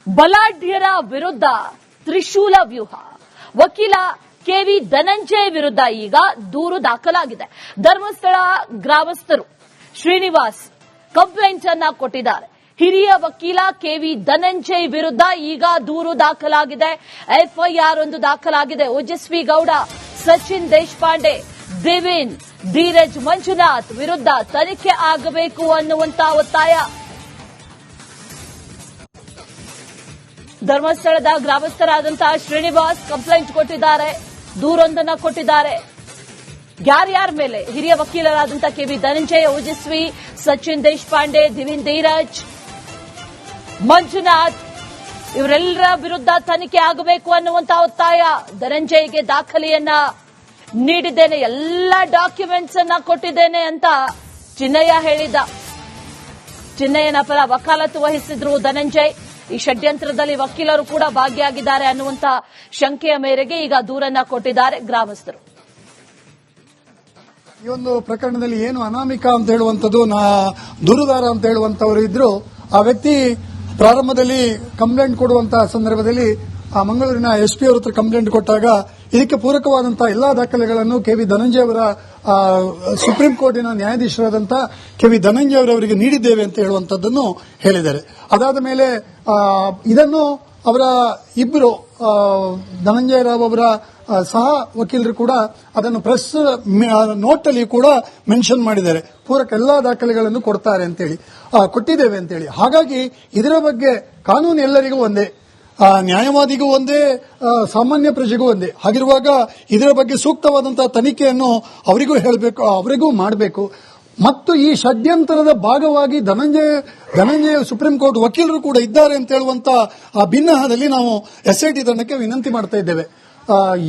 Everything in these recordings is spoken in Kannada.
ಬಲಾಢ್ಯರ ವಿರುದ್ಧ ತ್ರಿಶೂಲ ವ್ಯೂಹ. ವಕೀಲ ಕೆವಿ ಧನಂಜಯ ವಿರುದ್ಧ ಈಗ ದೂರು ದಾಖಲಾಗಿದೆ. ಧರ್ಮಸ್ಥಳ ಗ್ರಾಮಸ್ಥರು ಶ್ರೀನಿವಾಸ್ ಕಂಪ್ಲೇಂಟ್ ಅನ್ನ ಕೊಟ್ಟಿದ್ದಾರೆ. ಹಿರಿಯ ವಕೀಲ ಕೆವಿ ಧನಂಜಯ್ ವಿರುದ್ಧ ಈಗ ದೂರು ದಾಖಲಾಗಿದೆ. ಎಫ್ಐಆರ್ ಒಂದು ದಾಖಲಾಗಿದೆ. ಓಜಸ್ವಿ ಗೌಡ, ಸಚಿನ್ ದೇಶಪಾಂಡೆ, ದೇವೇನ್, ಧೀರಜ್ ಮಂಜುನಾಥ್ ವಿರುದ್ಧ ತನಿಖೆ ಆಗಬೇಕು ಅನ್ನುವಂತ ಒತ್ತಾಯ. ಧರ್ಮಸ್ಥಳದ ಗ್ರಾಮಸ್ಥರಾದಂತಹ ಶ್ರೀನಿವಾಸ್ ಕಂಪ್ಲೇಂಟ್ ಕೊಟ್ಟಿದ್ದಾರೆ, ದೂರೊಂದನ್ನ ಕೊಟ್ಟಿದ್ದಾರೆ. ಯಾರ್ಯಾರ ಮೇಲೆ? ಹಿರಿಯ ವಕೀಲರಾದಂತಹ ಕೆವಿ ಧನಂಜಯ, ಓಜಸ್ವಿ, ಸಚಿನ್ ದೇಶಪಾಂಡೆ, ದಿವಿನ್, ಧೀರಜ್, ಮಂಜುನಾಥ್ ಇವರೆಲ್ಲರ ವಿರುದ್ಧ ತನಿಖೆ ಆಗಬೇಕು ಅನ್ನುವಂತ ಒತ್ತಾಯ. ಧನಂಜಯ್ಗೆ ದಾಖಲೆಯನ್ನ ನೀಡಿದ್ದೇನೆ, ಎಲ್ಲ ಡಾಕ್ಯುಮೆಂಟ್ಸ್ ಅನ್ನ ಕೊಟ್ಟಿದ್ದೇನೆ ಅಂತ ಚಿನ್ನಯ್ಯ ಹೇಳಿದ್ದ. ಚಿನ್ನಯ್ಯನ ಪರ ವಕಾಲತ್ತು ವಹಿಸಿದ್ರು ಧನಂಜಯ್. ಈ ಷಡ್ಯಂತ್ರದಲ್ಲಿ ವಕೀಲರು ಕೂಡ ಭಾಗಿಯಾಗಿದ್ದಾರೆ ಅನ್ನುವಂತ ಶಂಕೆಯ ಮೇರೆಗೆ ಈಗ ದೂರನ್ನ ಕೊಟ್ಟಿದ್ದಾರೆ ಗ್ರಾಮಸ್ಥರು. ಈ ಒಂದು ಪ್ರಕರಣದಲ್ಲಿ ಏನು ಅನಾಮಿಕ ಅಂತ ಹೇಳುವಂಥದ್ದು ದೂರುದಾರ ಅಂತ ಹೇಳುವಂತವರು ಇದ್ರು. ಆ ವ್ಯಕ್ತಿ ಪ್ರಾರಂಭದಲ್ಲಿ ಕಂಪ್ಲೇಂಟ್ ಕೊಡುವಂತಹ ಸಂದರ್ಭದಲ್ಲಿ ಮಂಗಳೂರಿನ ಎಸ್ಪಿ ಅವರ ಹತ್ರ ಕಂಪ್ಲೇಂಟ್ ಕೊಟ್ಟಾಗ ಇದಕ್ಕೆ ಪೂರಕವಾದಂತಹ ಎಲ್ಲಾ ದಾಖಲೆಗಳನ್ನು ಕೆವಿ ಧನಂಜಯ ಅವರ ಸುಪ್ರೀಂ ಕೋರ್ಟಿನ ನ್ಯಾಯಾಧೀಶರಾದಂತಹ ಕೆವಿ ಧನಂಜಯ ಅವರವರಿಗೆ ನೀಡಿದ್ದೇವೆ ಅಂತ ಹೇಳುವಂತದ್ದನ್ನು ಹೇಳಿದ್ದಾರೆ. ಅದಾದ ಮೇಲೆ ಇದನ್ನು ಅವರ ಇಬ್ಬರು ಧನಂಜಯ ರಾವ್ ಅವರ ಸಹ ವಕೀಲರು ಕೂಡ ಅದನ್ನು ಪ್ರೆಸ್ ನೋಟ್ ಅಲ್ಲಿ ಕೂಡ ಮೆನ್ಷನ್ ಮಾಡಿದ್ದಾರೆ. ಪೂರಕ ಎಲ್ಲಾ ದಾಖಲೆಗಳನ್ನು ಕೊಡ್ತಾರೆ ಅಂತೇಳಿ, ಕೊಟ್ಟಿದ್ದೇವೆ ಅಂತೇಳಿ. ಹಾಗಾಗಿ ಇದರ ಬಗ್ಗೆ ಕಾನೂನು ಎಲ್ಲರಿಗೂ ಒಂದೇ, ನ್ಯಾಯವಾದಿಗೂ ಒಂದೇ, ಸಾಮಾನ್ಯ ಪ್ರಜೆಗೂ ಒಂದೇ. ಹಾಗಿರುವಾಗ ಇದರ ಬಗ್ಗೆ ಸೂಕ್ತವಾದಂತಹ ತನಿಖೆಯನ್ನು ಅವರಿಗೂ ಹೇಳಬೇಕು, ಅವರಿಗೂ ಮಾಡಬೇಕು. ಮತ್ತು ಈ ಷಡ್ಯಂತ್ರದ ಭಾಗವಾಗಿ ಧನಂಜಯ ಸುಪ್ರೀಂ ಕೋರ್ಟ್ ವಕೀಲರು ಕೂಡ ಇದ್ದಾರೆ ಅಂತ ಹೇಳುವಂತ ಆ ಭಿನ್ನಹದಲ್ಲಿ ನಾವು ಎಸ್ಐಟಿ ತಂಡಕ್ಕೆ ವಿನಂತಿ ಮಾಡ್ತಾ ಇದ್ದೇವೆ.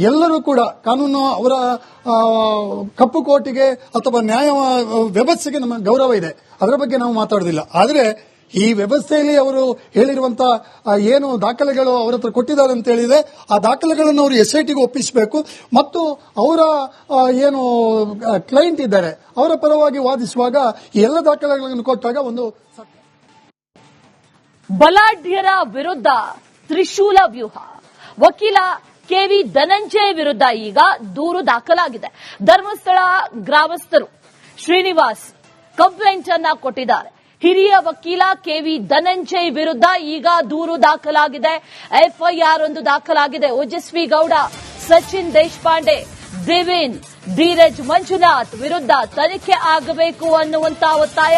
ಎಲ್ಲರೂ ಕೂಡ ಕಾನೂನು ಅವರ ಕಪ್ಪು ಕೋರ್ಟಿಗೆ ಅಥವಾ ನ್ಯಾಯ ವ್ಯವಸ್ಥೆಗೆ ನಮ್ಮ ಗೌರವ ಇದೆ, ಅದರ ಬಗ್ಗೆ ನಾವು ಮಾತಾಡೋದಿಲ್ಲ. ಆದರೆ ಈ ವ್ಯವಸ್ಥೆಯಲ್ಲಿ ಅವರು ಹೇಳಿರುವಂತಹ ಏನು ದಾಖಲೆಗಳು ಅವರ ಹತ್ರ ಕೊಟ್ಟಿದ್ದಾರೆ ಅಂತ ಹೇಳಿದೆ, ಆ ದಾಖಲೆಗಳನ್ನು ಅವರು ಎಸ್ಐಟಿಗೆ ಒಪ್ಪಿಸಬೇಕು. ಮತ್ತು ಅವರ ಏನು ಕ್ಲೈಂಟ್ ಇದ್ದಾರೆ ಅವರ ಪರವಾಗಿ ವಾದಿಸುವಾಗ ಈ ಎಲ್ಲ ದಾಖಲೆಗಳನ್ನು ಕೊಟ್ಟಾಗ ಒಂದು ಬಲಾಢ್ಯರ ವಿರುದ್ಧ ತ್ರಿಶೂಲ ವ್ಯೂಹ. ವಕೀಲ ಕೆವಿ ಧನಂಜಯ ವಿರುದ್ಧ ಈಗ ದೂರು ದಾಖಲಾಗಿದೆ. ಧರ್ಮಸ್ಥಳ ಗ್ರಾಮಸ್ಥರು ಶ್ರೀನಿವಾಸ್ ಕಂಪ್ಲೇಂಟ್ ಅನ್ನ ಕೊಟ್ಟಿದ್ದಾರೆ. ಹಿರಿಯ ವಕೀಲ ಕೆವಿ ಧನಂಜಯ್ ವಿರುದ್ಧ ಈಗ ದೂರು ದಾಖಲಾಗಿದೆ. ಎಫ್ಐಆರ್ ಒಂದು ದಾಖಲಾಗಿದೆ. ಓಜಸ್ವಿ ಗೌಡ, ಸಚಿನ್ ದೇಶಪಾಂಡೆ, ದೇವೇನ್, ಧೀರಜ್ ಮಂಜುನಾಥ್ ವಿರುದ್ಧ ತನಿಖೆ ಆಗಬೇಕು ಅನ್ನುವಂತ ಒತ್ತಾಯ.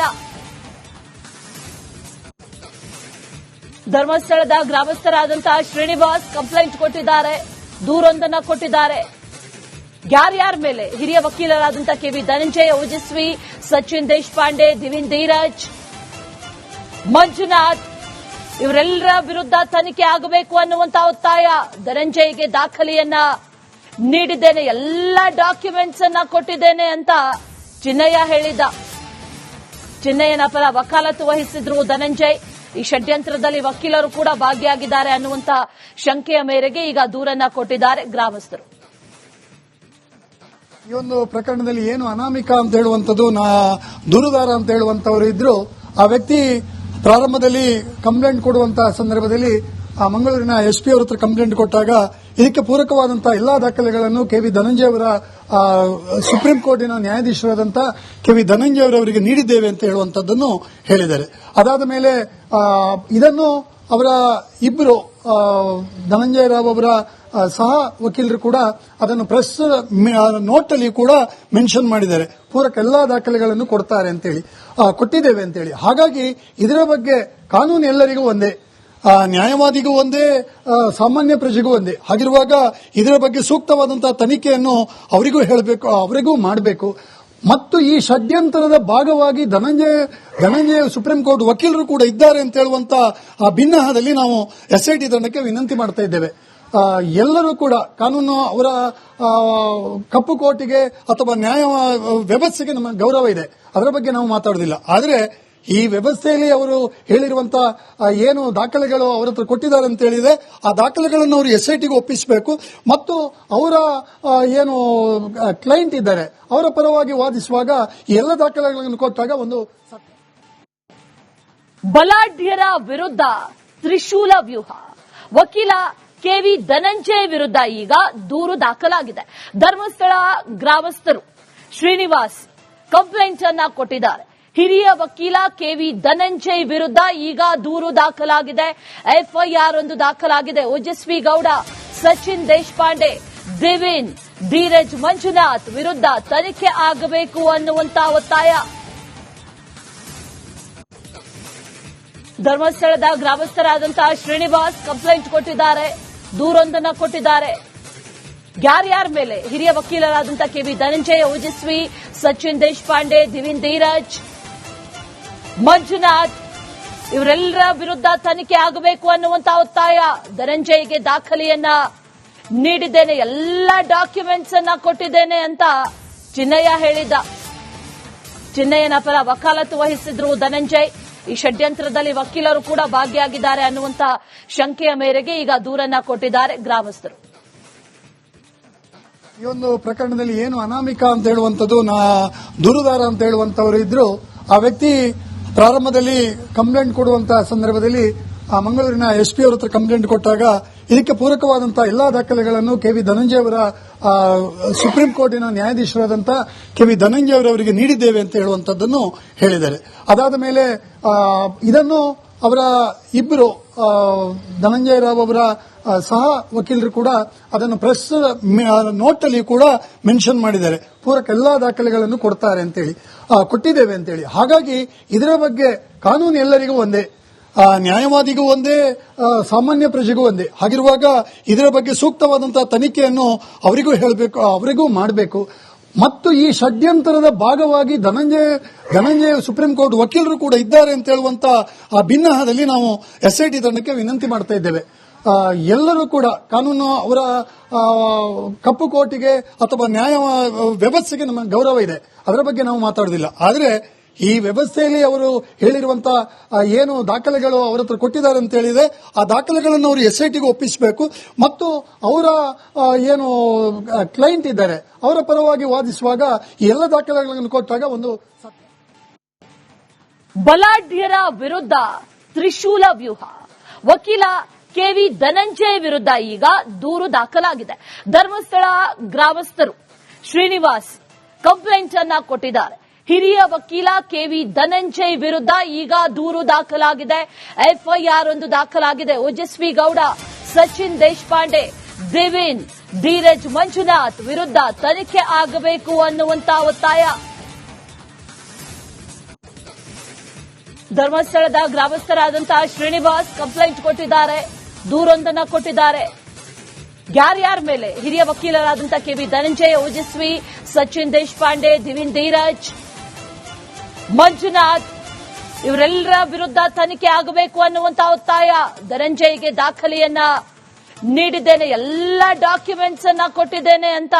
ಧರ್ಮಸ್ಥಳದ ಗ್ರಾಮಸ್ಥರಾದಂತಹ ಶ್ರೀನಿವಾಸ್ ಕಂಪ್ಲೇಂಟ್ ಕೊಟ್ಟಿದ್ದಾರೆ, ದೂರೊಂದನ್ನ ಕೊಟ್ಟಿದ್ದಾರೆ. ಯಾರ್ಯಾರ ಮೇಲೆ? ಹಿರಿಯ ವಕೀಲರಾದಂತಹ ಕೆವಿ ಧನಂಜಯ, ಓಜಸ್ವಿ, ಸಚಿನ್ ದೇಶಪಾಂಡೆ, ದಿವಿನ್, ಧೀರಜ್, ಮಂಜುನಾಥ್ ಇವರೆಲ್ಲರ ವಿರುದ್ಧ ತನಿಖೆ ಆಗಬೇಕು ಅನ್ನುವಂತ ಒತ್ತಾಯ. ಧನಂಜಯ್ಗೆ ದಾಖಲೆಯನ್ನ ನೀಡಿದ್ದೇನೆ, ಎಲ್ಲ ಡಾಕ್ಯುಮೆಂಟ್ಸ್ ಅನ್ನ ಕೊಟ್ಟಿದ್ದೇನೆ ಅಂತ ಚಿನ್ನಯ್ಯ ಹೇಳಿದ್ದ. ಚಿನ್ನಯ್ಯನ ಪರ ವಕಾಲತ್ತು ವಹಿಸಿದ್ರು ಧನಂಜಯ್. ಈ ಷಡ್ಯಂತ್ರದಲ್ಲಿ ವಕೀಲರು ಕೂಡ ಭಾಗಿಯಾಗಿದ್ದಾರೆ ಅನ್ನುವಂತ ಶಂಕೆಯ ಮೇರೆಗೆ ಈಗ ದೂರನ್ನ ಕೊಟ್ಟಿದ್ದಾರೆ ಗ್ರಾಮಸ್ಥರು. ಈ ಒಂದು ಪ್ರಕರಣದಲ್ಲಿ ಏನು ಅನಾಮಿಕ ಅಂತ ಹೇಳುವಂಥದ್ದು ದೂರುದಾರ ಅಂತ ಹೇಳುವಂತವರು ಇದ್ರು. ಆ ವ್ಯಕ್ತಿ ಪ್ರಾರಂಭದಲ್ಲಿ ಕಂಪ್ಲೇಂಟ್ ಕೊಡುವಂತಹ ಸಂದರ್ಭದಲ್ಲಿ ಮಂಗಳೂರಿನ ಎಸ್ಪಿ ಅವರ ಹತ್ರ ಕಂಪ್ಲೇಂಟ್ ಕೊಟ್ಟಾಗ ಇದಕ್ಕೆ ಪೂರಕವಾದಂತಹ ಎಲ್ಲಾ ದಾಖಲೆಗಳನ್ನು ಕೆವಿ ಧನಂಜಯ ಅವರ ಸುಪ್ರೀಂ ಕೋರ್ಟಿನ ನ್ಯಾಯಾಧೀಶರಾದಂತಹ ಕೆವಿ ಧನಂಜಯ ಅವರವರಿಗೆ ನೀಡಿದ್ದೇವೆ ಅಂತ ಹೇಳುವಂತದ್ದನ್ನು ಹೇಳಿದ್ದಾರೆ. ಅದಾದ ಮೇಲೆ ಇದನ್ನು ಅವರ ಇಬ್ಬರು ಧನಂಜಯ ರಾವ್ ಅವರ ಸಹ ವಕೀಲರು ಕೂಡ ಅದನ್ನು ಪ್ರೆಸ್ ನೋಟ್ ಅಲ್ಲಿ ಕೂಡ ಮೆನ್ಷನ್ ಮಾಡಿದ್ದಾರೆ. ಪೂರಕ ಎಲ್ಲಾ ದಾಖಲೆಗಳನ್ನು ಕೊಡ್ತಾರೆ ಅಂತೇಳಿ, ಕೊಟ್ಟಿದ್ದೇವೆ ಅಂತೇಳಿ. ಹಾಗಾಗಿ ಇದರ ಬಗ್ಗೆ ಕಾನೂನು ಎಲ್ಲರಿಗೂ ಒಂದೇ, ನ್ಯಾಯವಾದಿಗೂ ಒಂದೇ, ಸಾಮಾನ್ಯ ಪ್ರಜೆಗೂ ಒಂದೇ. ಹಾಗಿರುವಾಗ ಇದರ ಬಗ್ಗೆ ಸೂಕ್ತವಾದಂತಹ ತನಿಖೆಯನ್ನು ಅವರಿಗೂ ಹೇಳಬೇಕು, ಅವರಿಗೂ ಮಾಡಬೇಕು. ಮತ್ತು ಈ ಷಡ್ಯಂತ್ರದ ಭಾಗವಾಗಿ ಧನಂಜಯ ಸುಪ್ರೀಂ ಕೋರ್ಟ್ ವಕೀಲರು ಕೂಡ ಇದ್ದಾರೆ ಅಂತ ಹೇಳುವಂತ ಆ ಭಿನ್ನಹದಲ್ಲಿ ನಾವು ಎಸ್ಐಟಿ ತಂಡಕ್ಕೆ ವಿನಂತಿ ಮಾಡ್ತಾ ಇದ್ದೇವೆ. ಎಲ್ಲರೂ ಕೂಡ ಕಾನೂನು ಅವರ ಕಪ್ಪು ಕೋರ್ಟಿಗೆ ಅಥವಾ ನ್ಯಾಯ ವ್ಯವಸ್ಥೆಗೆ ನಮ್ಮ ಗೌರವ ಇದೆ, ಅದರ ಬಗ್ಗೆ ನಾವು ಮಾತಾಡೋದಿಲ್ಲ. ಆದರೆ ಈ ವ್ಯವಸ್ಥೆಯಲ್ಲಿ ಅವರು ಹೇಳಿರುವಂತಹ ಏನು ದಾಖಲೆಗಳು ಅವರ ಹತ್ರ ಕೊಟ್ಟಿದ್ದಾರೆ ಅಂತ ಹೇಳಿದೆ, ಆ ದಾಖಲೆಗಳನ್ನು ಅವರು ಎಸ್ಐಟಿಗೆ ಒಪ್ಪಿಸಬೇಕು. ಮತ್ತು ಅವರ ಏನು ಕ್ಲೈಂಟ್ ಇದ್ದಾರೆ ಅವರ ಪರವಾಗಿ ವಾದಿಸುವಾಗ ಈ ಎಲ್ಲ ದಾಖಲೆಗಳನ್ನು ಕೊಟ್ಟಾಗ ಒಂದು ಬಲಾಢ್ಯರ ವಿರುದ್ಧ ತ್ರಿಶೂಲ ವ್ಯೂಹ. ವಕೀಲ ಕೆವಿ ಧನಂಜಯ್ ವಿರುದ್ಧ ಈಗ ದೂರು ದಾಖಲಾಗಿದೆ. ಧರ್ಮಸ್ಥಳ ಗ್ರಾಮಸ್ಥರು ಶ್ರೀನಿವಾಸ್ ಕಂಪ್ಲೇಂಟ್ ಅನ್ನ ಕೊಟ್ಟಿದ್ದಾರೆ. ಹಿರಿಯ ವಕೀಲ ಕೆವಿ ಧನಂಜಯ್ ವಿರುದ್ಧ ಈಗ ದೂರು ದಾಖಲಾಗಿದೆ. ಎಫ್ಐಆರ್ ಒಂದು ದಾಖಲಾಗಿದೆ. ಓಜಸ್ವಿ ಗೌಡ, ಸಚಿನ್ ದೇಶಪಾಂಡೆ, ದೇವೇನ್, ಧೀರಜ್ ಮಂಜುನಾಥ್ ವಿರುದ್ಧ ತನಿಖೆ ಆಗಬೇಕು ಅನ್ನುವಂತ ಒತ್ತಾಯ. ಧರ್ಮಸ್ಥಳದ ಗ್ರಾಮಸ್ಥರಾದಂತಹ ಶ್ರೀನಿವಾಸ್ ಕಂಪ್ಲೇಂಟ್ ಕೊಟ್ಟಿದ್ದಾರೆ, ದೂರೊಂದನ್ನು ಕೊಟ್ಟಿದ್ದಾರೆ. ಯಾರ್ಯಾರ ಮೇಲೆ? ಹಿರಿಯ ವಕೀಲರಾದಂತಹ ಕೆವಿ ಧನಂಜಯ, ಓಜಸ್ವಿ, ಸಚಿನ್ ದೇಶಪಾಂಡೆ, ದಿವಿನ್, ಧೀರಜ್, ಮಂಜುನಾಥ್ ಇವರೆಲ್ಲರ ವಿರುದ್ಧ ತನಿಖೆ ಆಗಬೇಕು ಅನ್ನುವಂತ ಒತ್ತಾಯ. ಧನಂಜಯ್ಗೆ ದಾಖಲೆಯನ್ನ ನೀಡಿದ್ದೇನೆ, ಎಲ್ಲ ಡಾಕ್ಯುಮೆಂಟ್ಸ್ ಅನ್ನ ಕೊಟ್ಟಿದ್ದೇನೆ ಅಂತ ಚಿನ್ನಯ್ಯ ಹೇಳಿದ್ದ. ಚಿನ್ನಯ್ಯನ ಪರ ವಕಾಲತ್ತು ವಹಿಸಿದ್ರು ಧನಂಜಯ್. ಈ ಷಡ್ಯಂತ್ರದಲ್ಲಿ ವಕೀಲರು ಕೂಡ ಭಾಗಿಯಾಗಿದ್ದಾರೆ ಅನ್ನುವಂತ ಶಂಕೆಯ ಮೇರೆಗೆ ಈಗ ದೂರನ್ನ ಕೊಟ್ಟಿದ್ದಾರೆ ಗ್ರಾಮಸ್ಥರು. ಈ ಒಂದು ಪ್ರಕರಣದಲ್ಲಿ ಏನು ಅನಾಮಿಕ ಅಂತ ಹೇಳುವಂತದ್ದು ದೂರುದಾರ ಅಂತ ಹೇಳುವಂತವರು ಇದ್ರು. ಆ ವ್ಯಕ್ತಿ ಪ್ರಾರಂಭದಲ್ಲಿ ಕಂಪ್ಲೇಂಟ್ ಕೊಡುವಂತಹ ಸಂದರ್ಭದಲ್ಲಿ ಮಂಗಳೂರಿನ ಎಸ್ಪಿ ಅವರ ಹತ್ರ ಕಂಪ್ಲೇಂಟ್ ಕೊಟ್ಟಾಗ ಇದಕ್ಕೆ ಪೂರಕವಾದಂತಹ ಎಲ್ಲಾ ದಾಖಲೆಗಳನ್ನು ಕೆವಿ ಧನಂಜಯ ಅವರ ಸುಪ್ರೀಂ ಕೋರ್ಟಿನ ನ್ಯಾಯಾಧೀಶರಾದಂತಹ ಕೆವಿ ಧನಂಜಯ ಅವರವರಿಗೆ ನೀಡಿದ್ದೇವೆ ಅಂತ ಹೇಳುವಂತದ್ದನ್ನು ಹೇಳಿದ್ದಾರೆ. ಅದಾದ ಮೇಲೆ ಇದನ್ನು ಅವರ ಇಬ್ಬರು ಧನಂಜಯ ರಾವ್ ಅವರ ಸಹ ವಕೀಲರು ಕೂಡ ಅದನ್ನು ಪ್ರೆಸ್ ನೋಟ್ ಅಲ್ಲಿ ಕೂಡ ಮೆನ್ಷನ್ ಮಾಡಿದ್ದಾರೆ. ಪೂರಕ ಎಲ್ಲಾ ದಾಖಲೆಗಳನ್ನು ಕೊಡ್ತಾರೆ ಅಂತೇಳಿ, ಕೊಟ್ಟಿದ್ದೇವೆ ಅಂತೇಳಿ. ಹಾಗಾಗಿ ಇದರ ಬಗ್ಗೆ ಕಾನೂನು ಎಲ್ಲರಿಗೂ ಒಂದೇ, ನ್ಯಾಯವಾದಿಗೂ ಒಂದೇ, ಸಾಮಾನ್ಯ ಪ್ರಜೆಗೂ ಒಂದೇ. ಹಾಗಿರುವಾಗ ಇದರ ಬಗ್ಗೆ ಸೂಕ್ತವಾದಂತಹ ತನಿಖೆಯನ್ನು ಅವರಿಗೂ ಹೇಳಬೇಕು, ಅವರಿಗೂ ಮಾಡಬೇಕು. ಮತ್ತು ಈ ಷಡ್ಯಂತರದ ಭಾಗವಾಗಿ ಧನಂಜಯ ಸುಪ್ರೀಂ ಕೋರ್ಟ್ ವಕೀಲರು ಕೂಡ ಇದ್ದಾರೆ ಅಂತ ಹೇಳುವಂತ ಆ ಭಿನ್ನಹದಲ್ಲಿ ನಾವು ಎಸ್ಐಟಿ ತಂಡಕ್ಕೆ ವಿನಂತಿ ಮಾಡ್ತಾ ಇದ್ದೇವೆ. ಎಲ್ಲರೂ ಕೂಡ ಕಾನೂನು ಅವರ ಕಪ್ಪು ಕೋರ್ಟಿಗೆ ಅಥವಾ ನ್ಯಾಯ ವ್ಯವಸ್ಥೆಗೆ ನಮ್ಮ ಗೌರವ ಇದೆ, ಅದರ ಬಗ್ಗೆ ನಾವು ಮಾತಾಡುವುದಿಲ್ಲ. ಆದರೆ ಈ ವ್ಯವಸ್ಥೆಯಲ್ಲಿ ಅವರು ಹೇಳಿರುವಂತಹ ಏನು ದಾಖಲೆಗಳು ಅವರ ಹತ್ರ ಕೊಟ್ಟಿದ್ದಾರೆ ಅಂತ ಹೇಳಿದೆ, ಆ ದಾಖಲೆಗಳನ್ನು ಅವರು ಎಸ್ಐಟಿಗೆ ಒಪ್ಪಿಸಬೇಕು. ಮತ್ತು ಅವರ ಏನು ಕ್ಲೈಂಟ್ ಇದ್ದಾರೆ ಅವರ ಪರವಾಗಿ ವಾದಿಸುವಾಗ ಈ ಎಲ್ಲ ದಾಖಲೆಗಳನ್ನು ಕೊಟ್ಟಾಗ ಒಂದು ಬಲಾಢ್ಯರ ವಿರುದ್ಧ ತ್ರಿಶೂಲ ವ್ಯೂಹ. ವಕೀಲ ಕೆವಿ ಧನಂಜಯ್ ವಿರುದ್ಧ ಈಗ ದೂರು ದಾಖಲಾಗಿದೆ. ಧರ್ಮಸ್ಥಳ ಗ್ರಾಮಸ್ಥರು ಶ್ರೀನಿವಾಸ್ ಕಂಪ್ಲೇಂಟ್ ಅನ್ನ ಕೊಟ್ಟಿದ್ದಾರೆ. ಹಿರಿಯ ವಕೀಲ ಕೆವಿ ಧನಂಜಯ್ ವಿರುದ್ಧ ಈಗ ದೂರು ದಾಖಲಾಗಿದೆ. ಎಫ್ಐಆರ್ ಒಂದು ದಾಖಲಾಗಿದೆ. ಓಜಸ್ವಿ ಗೌಡ, ಸಚಿನ್ ದೇಶಪಾಂಡೆ, ದೇವೇನ್, ಧೀರಜ್ ಮಂಜುನಾಥ್ ವಿರುದ್ಧ ತನಿಖೆ ಆಗಬೇಕು ಅನ್ನುವಂತ ಒತ್ತಾಯ. ಧರ್ಮಸ್ಥಳದ ಗ್ರಾಮಸ್ಥರಾದಂತಹ ಶ್ರೀನಿವಾಸ್ ಕಂಪ್ಲೇಂಟ್ ಕೊಟ್ಟಿದ್ದಾರೆ, ದೂರೊಂದನ್ನು ಕೊಟ್ಟಿದ್ದಾರೆ. ಯಾರ್ಯಾರ ಮೇಲೆ? ಹಿರಿಯ ವಕೀಲರಾದಂತಹ ಕೆವಿ ಧನಂಜಯ, ಓಜಸ್ವಿ, ಸಚಿನ್ ದೇಶಪಾಂಡೆ, ದಿವಿನ್, ಧೀರಜ್, ಮಂಜುನಾಥ್ ಇವರೆಲ್ಲರ ವಿರುದ್ಧ ತನಿಖೆ ಆಗಬೇಕು ಅನ್ನುವಂತ ಒತ್ತಾಯ. ಧನಂಜಯ್ಗೆ ದಾಖಲೆಯನ್ನ ನೀಡಿದ್ದೇನೆ, ಎಲ್ಲ ಡಾಕ್ಯುಮೆಂಟ್ಸ್ ಅನ್ನ ಕೊಟ್ಟಿದ್ದೇನೆ ಅಂತ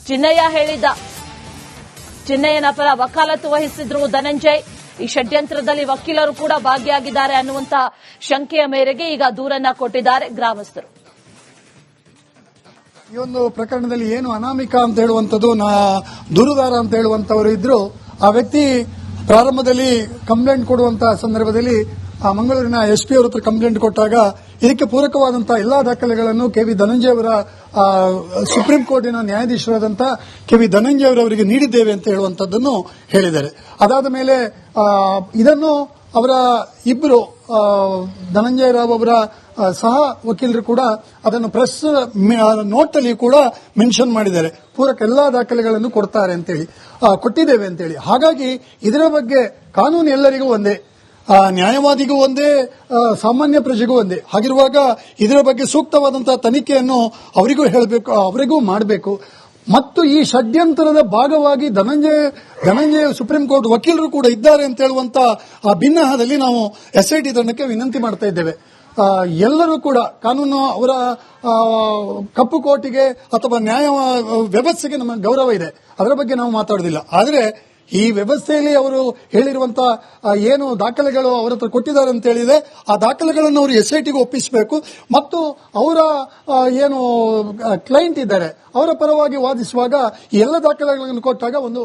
ಚಿನ್ನಯ್ಯ ಹೇಳಿದ್ದ. ಚಿನ್ನಯ್ಯನ ಪರ ವಕಾಲತ್ತು ವಹಿಸಿದ್ರು ಧನಂಜಯ್. ಈ ಷಡ್ಯಂತ್ರದಲ್ಲಿ ವಕೀಲರು ಕೂಡ ಭಾಗಿಯಾಗಿದ್ದಾರೆ ಅನ್ನುವಂತ ಶಂಕೆಯ ಮೇರೆಗೆ ಈಗ ದೂರನ್ನ ಕೊಟ್ಟಿದ್ದಾರೆ ಗ್ರಾಮಸ್ಥರು. ಈ ಒಂದು ಪ್ರಕರಣದಲ್ಲಿ ಏನು ಅನಾಮಿಕ ಅಂತ ಹೇಳುವಂತದ್ದು ದೂರುದಾರ ಅಂತ ಹೇಳುವಂತವರು ಇದ್ರು. ಆ ವ್ಯಕ್ತಿ ಪ್ರಾರಂಭದಲ್ಲಿ ಕಂಪ್ಲೇಂಟ್ ಕೊಡುವಂತಹ ಸಂದರ್ಭದಲ್ಲಿ ಮಂಗಳೂರಿನ ಎಸ್ಪಿ ಅವರ ಹತ್ರ ಕಂಪ್ಲೇಂಟ್ ಕೊಟ್ಟಾಗ ಇದಕ್ಕೆ ಪೂರಕವಾದಂತಹ ಎಲ್ಲಾ ದಾಖಲೆಗಳನ್ನು ಕೆವಿ ಧನಂಜಯ ಅವರ ಸುಪ್ರೀಂ ಕೋರ್ಟಿನ ನ್ಯಾಯಾಧೀಶರಾದಂತಹ ಕೆವಿ ಧನಂಜಯ ಅವರವರಿಗೆ ನೀಡಿದ್ದೇವೆ ಅಂತ ಹೇಳುವಂತದ್ದನ್ನು ಹೇಳಿದ್ದಾರೆ. ಅದಾದ ಮೇಲೆ ಇದನ್ನು ಅವರ ಇಬ್ಬರು ಧನಂಜಯ ರಾವ್ ಅವರ ಸಹ ವಕೀಲರು ಕೂಡ ಅದನ್ನು ಪ್ರೆಸ್ ನೋಟ್ ಅಲ್ಲಿ ಕೂಡ ಮೆನ್ಷನ್ ಮಾಡಿದ್ದಾರೆ. ಪೂರಕ ಎಲ್ಲಾ ದಾಖಲೆಗಳನ್ನು ಕೊಡ್ತಾರೆ ಅಂತೇಳಿ, ಕೊಟ್ಟಿದ್ದೇವೆ ಅಂತೇಳಿ. ಹಾಗಾಗಿ ಇದರ ಬಗ್ಗೆ ಕಾನೂನು ಎಲ್ಲರಿಗೂ ಒಂದೇ, ನ್ಯಾಯವಾದಿಗೂ ಒಂದೇ, ಸಾಮಾನ್ಯ ಪ್ರಜೆಗೂ ಒಂದೇ. ಹಾಗಿರುವಾಗ ಇದರ ಬಗ್ಗೆ ಸೂಕ್ತವಾದಂತಹ ತನಿಖೆಯನ್ನು ಅವರಿಗೂ ಹೇಳಬೇಕು, ಅವರಿಗೂ ಮಾಡಬೇಕು. ಮತ್ತು ಈ ಷಡ್ಯಂತರದ ಭಾಗವಾಗಿ ಧನಂಜಯ ಸುಪ್ರೀಂ ಕೋರ್ಟ್ ವಕೀಲರು ಕೂಡ ಇದ್ದಾರೆ ಅಂತ ಹೇಳುವಂತ ಆ ಭಿನ್ನಹದಲ್ಲಿ ನಾವು ಎಸ್ಐಟಿ ತಂಡಕ್ಕೆ ವಿನಂತಿ ಮಾಡ್ತಾ ಇದ್ದೇವೆ. ಎಲ್ಲರೂ ಕೂಡ ಕಾನೂನು ಅವರ ಕಪ್ಪು ಕೋರ್ಟಿಗೆ ಅಥವಾ ನ್ಯಾಯ ವ್ಯವಸ್ಥೆಗೆ ನಮ್ಮ ಗೌರವ ಇದೆ, ಅದರ ಬಗ್ಗೆ ನಾವು ಮಾತಾಡುವುದಿಲ್ಲ. ಆದರೆ ಈ ವ್ಯವಸ್ಥೆಯಲ್ಲಿ ಅವರು ಹೇಳಿರುವಂತಹ ಏನು ದಾಖಲೆಗಳು ಅವರ ಹತ್ರ ಕೊಟ್ಟಿದ್ದಾರೆ ಅಂತ ಹೇಳಿದೆ, ಆ ದಾಖಲೆಗಳನ್ನು ಅವರು ಎಸ್ಐಟಿಗೆ ಒಪ್ಪಿಸಬೇಕು. ಮತ್ತು ಅವರ ಏನು ಕ್ಲೈಂಟ್ ಇದ್ದಾರೆ ಅವರ ಪರವಾಗಿ ವಾದಿಸುವಾಗ ಈ ಎಲ್ಲ ದಾಖಲೆಗಳನ್ನು ಕೊಟ್ಟಾಗ ಒಂದು